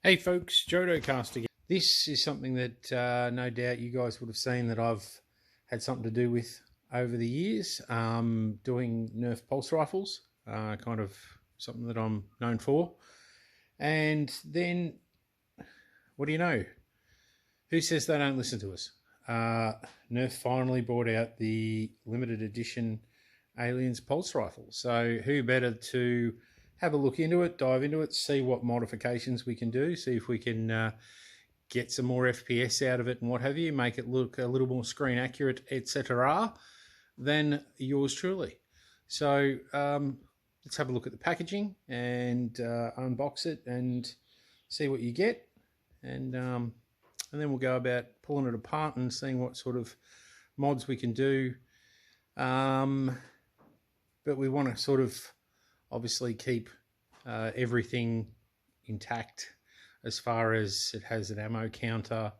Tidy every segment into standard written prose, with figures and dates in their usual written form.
Hey folks, JodoCast again. This is something that no doubt you guys would have seen that I've had something to do with over the years, doing Nerf pulse rifles, kind of something that I'm known for. And then, what do you know? Who says they don't listen to us? Nerf finally brought out the limited edition Aliens pulse rifle. So who better to have a look into it, dive into it, see what modifications we can do, see if we can get some more FPS out of it and what have you, make it look a little more screen accurate, etc. than yours truly. So let's have a look at the packaging and unbox it and see what you get, and then we'll go about pulling it apart and seeing what sort of mods we can do. But we want to sort of obviously keep everything intact as far as it has an ammo counter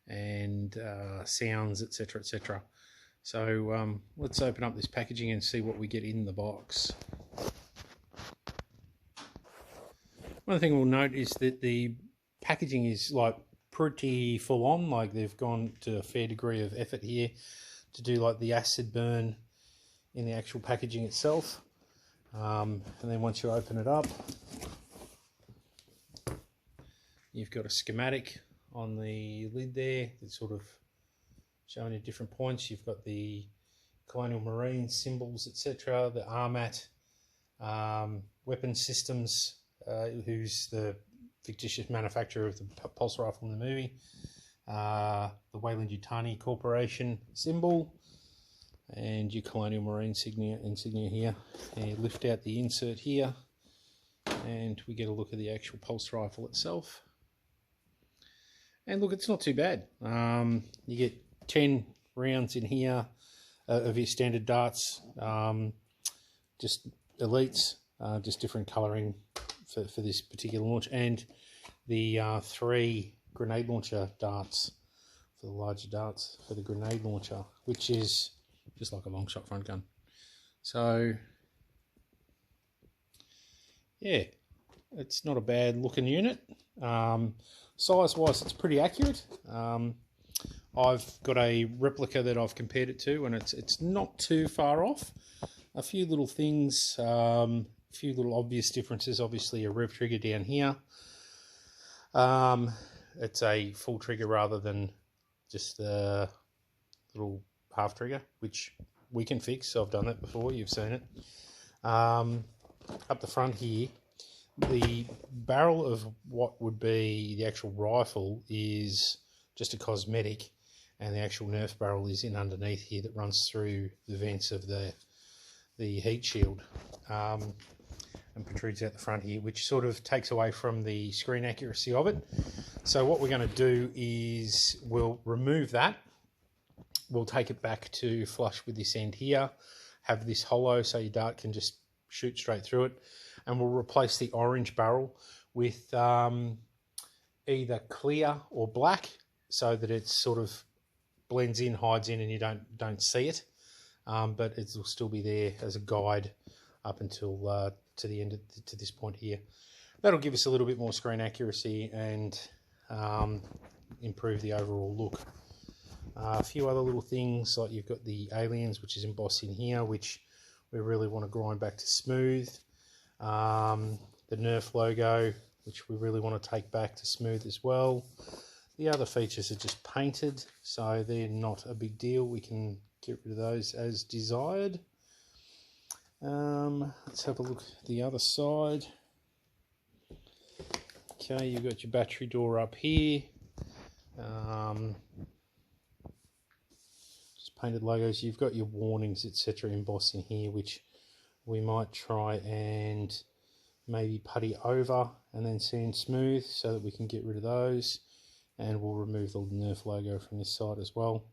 and sounds, etc, etc. So let's open up this packaging and see what we get in the box. One thing we'll note is that the packaging is like pretty full on, like they've gone to a fair degree of effort here to do like the acid burn in the actual packaging itself. And then once you open it up, you've got a schematic on the lid there that's sort of showing you different points. You've got the Colonial Marine symbols, etc., the RMAT weapon systems, who's the fictitious manufacturer of the pulse rifle in the movie, the Weyland-Yutani Corporation symbol, and your Colonial Marine insignia here. And you lift out the insert here and we get a look at the actual pulse rifle itself. And look, it's not too bad. You get 10 rounds in here of your standard darts, just elites, just different colouring for this particular launch, and the 3 grenade launcher darts for the larger darts for the grenade launcher, which is just like a long shot front gun. So yeah, it's not a bad looking unit. Size wise, it's pretty accurate. I've got a replica that I've compared it to, and it's not too far off. A few little things, a few little obvious differences. Obviously a rev trigger down here. It's a full trigger rather than just the little half trigger, which we can fix. So I've done that before, you've seen it. Up the front here, the barrel of what would be the actual rifle is just a cosmetic, and the actual Nerf barrel is in underneath here that runs through the vents of the heat shield, and protrudes out the front here, which sort of takes away from the screen accuracy of it. So what we're going to do is we'll remove that. We'll take it back to flush with this end here, have this hollow so your dart can just shoot straight through it, and we'll replace the orange barrel with either clear or black, so that it sort of blends in, hides in, and you don't see it, but it will still be there as a guide up until to the end to this point here. That'll give us a little bit more screen accuracy and improve the overall look. A few other little things, like you've got the aliens, which is embossed in here, which we really want to grind back to smooth. The Nerf logo, which we really want to take back to smooth as well. The other features are just painted, so they're not a big deal. We can get rid of those as desired. Let's have a look at the other side. Okay, you've got your battery door up here. Painted logos. You've got your warnings, etc., embossed in here, which we might try and maybe putty over and then sand smooth so that we can get rid of those, and we'll remove the Nerf logo from this side as well,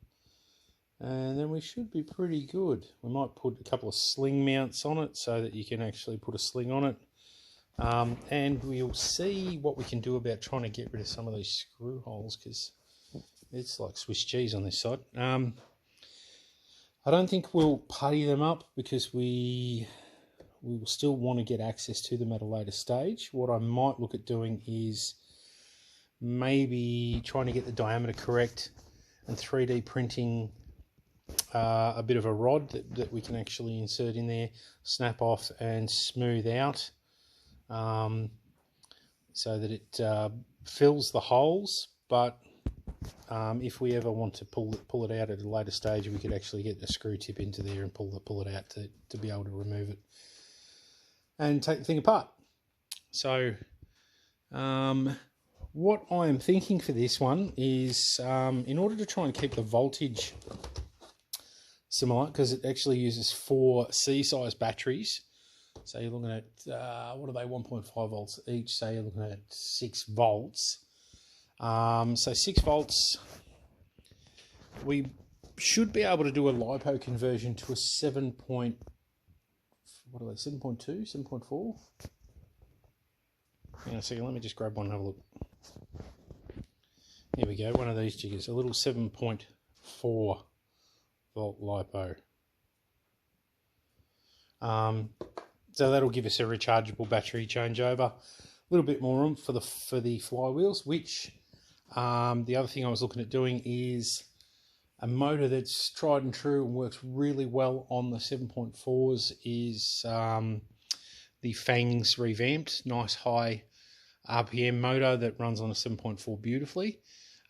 and then we should be pretty good. We might put a couple of sling mounts on it so that you can actually put a sling on it, and we'll see what we can do about trying to get rid of some of these screw holes, because it's like Swiss cheese on this side. I don't think we'll putty them up because we will still want to get access to them at a later stage. What I might look at doing is maybe trying to get the diameter correct, and 3D printing a bit of a rod that we can actually insert in there, snap off and smooth out, so that it fills the holes. But if we ever want to pull it out at a later stage, we could actually get a screw tip into there and pull it out to be able to remove it and take the thing apart. So what I am thinking for this one is, in order to try and keep the voltage similar, because it actually uses 4 C-size batteries. So you're looking at, what are they, 1.5 volts each, so you're looking at 6 volts. So 6 volts, we should be able to do a LiPo conversion to a 7.2, 7.4? Hang on a second, let me just grab one and have a look. Here we go, one of these jiggers, a little 7.4 volt LiPo. So that'll give us a rechargeable battery changeover, a little bit more room for the flywheels. Which the other thing I was looking at doing is a motor that's tried and true and works really well on the 7.4s is the Fangs revamped, nice high RPM motor that runs on a 7.4 beautifully.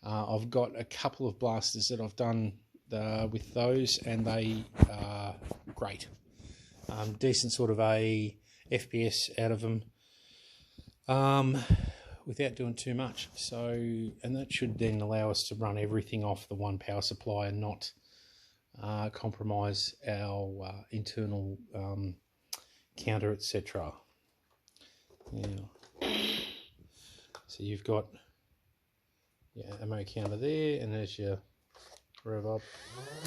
I've got a couple of blasters that I've done with those, and they are great. Decent sort of a FPS out of them, without doing too much. So, and that should then allow us to run everything off the one power supply and not compromise our internal counter, etc. Yeah. So you've got ammo counter there, and as you rev up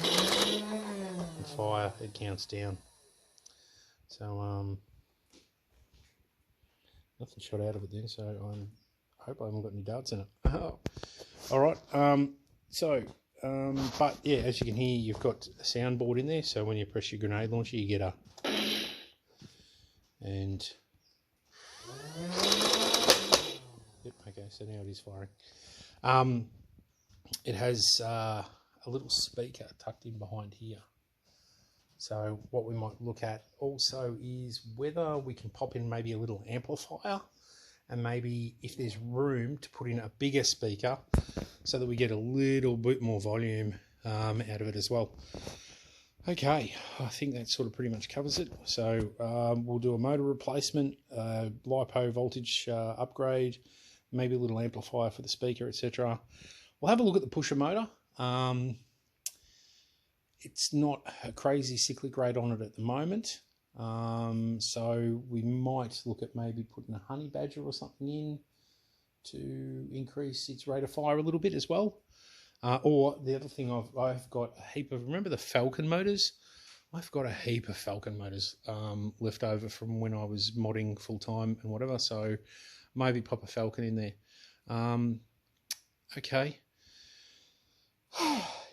and fire, it counts down. So nothing shot out of it then, so I hope I haven't got any darts in it. All right. But yeah, as you can hear, you've got a soundboard in there, so when you press your grenade launcher, you get a and yep, okay, so now it is firing. It has a little speaker tucked in behind here. So what we might look at also is whether we can pop in maybe a little amplifier, and maybe if there's room to put in a bigger speaker so that we get a little bit more volume out of it as well. Okay, I think that sort of pretty much covers it. So we'll do a motor replacement, LiPo voltage upgrade, maybe a little amplifier for the speaker, etc. We'll have a look at the pusher motor. It's not a crazy cyclic rate on it at the moment, so we might look at maybe putting a honey badger or something in to increase its rate of fire a little bit as well. Or the other thing, I've got a heap of, remember the Falcon motors? I've got a heap of Falcon motors left over from when I was modding full time and whatever, so maybe pop a Falcon in there. Okay,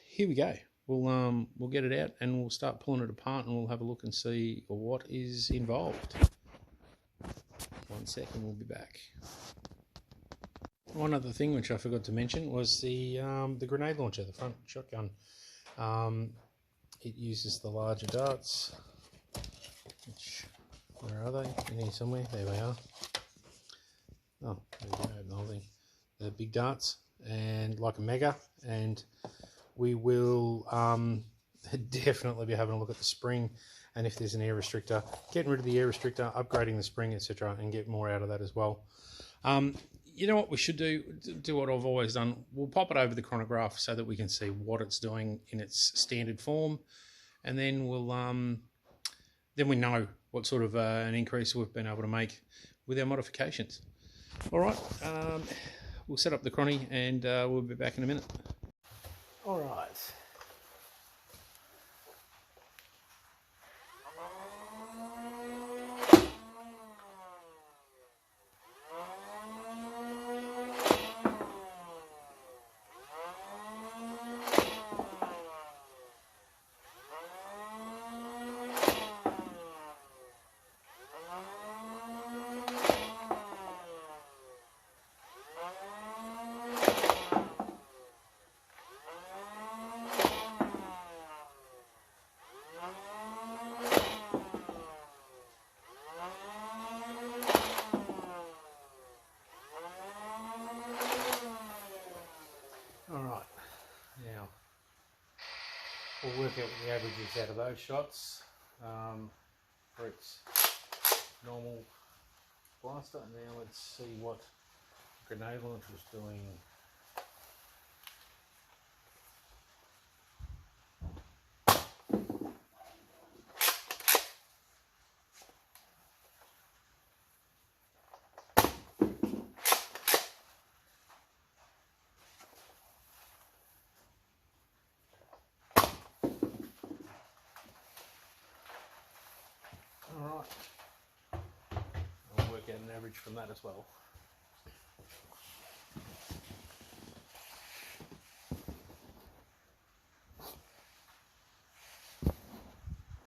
here we go. We'll get it out and we'll start pulling it apart, and we'll have a look and see what is involved. 1 second, we'll be back. One other thing which I forgot to mention was the grenade launcher, the front shotgun. It uses the larger darts. Where are they? In here somewhere. There they are. Oh, there we go, the whole thing. The big darts, and like a mega, and we will definitely be having a look at the spring, and if there's an air restrictor, getting rid of the air restrictor, upgrading the spring, etc., and get more out of that as well. You know what we should do what I've always done. We'll pop it over the chronograph so that we can see what it's doing in its standard form, and then we'll then we know what sort of an increase we've been able to make with our modifications. All right, we'll set up the chronny, and we'll be back in a minute. All right. we'll work out what the average is out of those shots for its normal blaster. And now let's see what grenade launcher is doing. Alright, I'll work out an average from that as well.